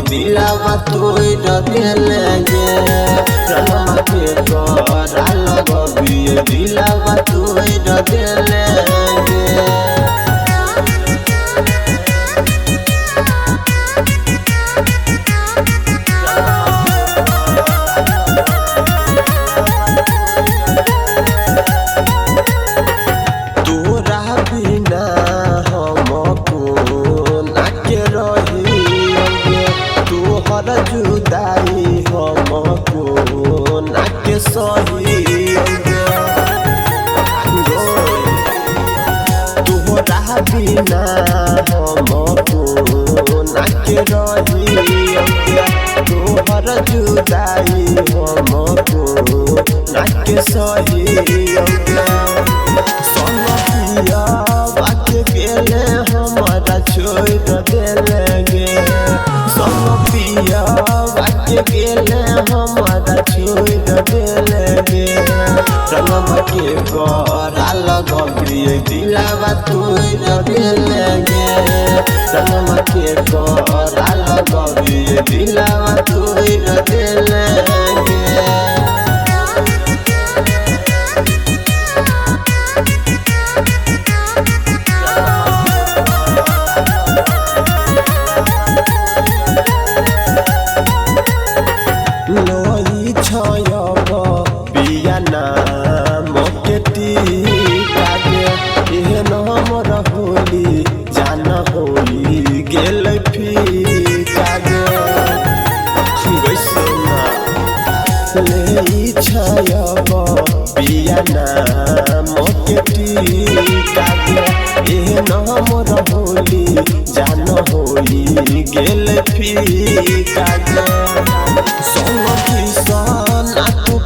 दिलावा तोड़ देलेंगे चलमा के करा लगबिए दिलावा तोड़ देलेंगे। जुदाई हमको नाके सही तोहरा बिना हमको नाके रही तोहर जुदाई हमको नाके सही सनपिया बात गेले हमारा छोड़ देलेंगे सनपिया बात गेले हमारा छोड़ देलेंगे चलमा के करा लगबिए दिलावा तोड़ देलेंगे चलमा के करा लगबिए दिलावा तोड़ देलेंगे। लोई छयब पिया नाम केटी कागे एहन हमर होली जान होली गेल फीकागे गइसना लेई छयब पिया नाम केटी कागे एहन हमर होली जान होली गेल फीकागे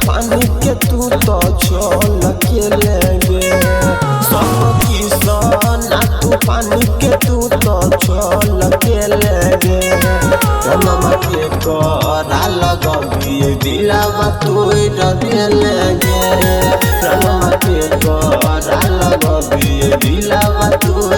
पानी के तू तो छोल के लेंगे तू पानी के तू तो छोल के लेंगे चलमा के करा लगबिए दिलावा तोड़ देलेंगे चलमा के करा लगबिए दिलावा तोड़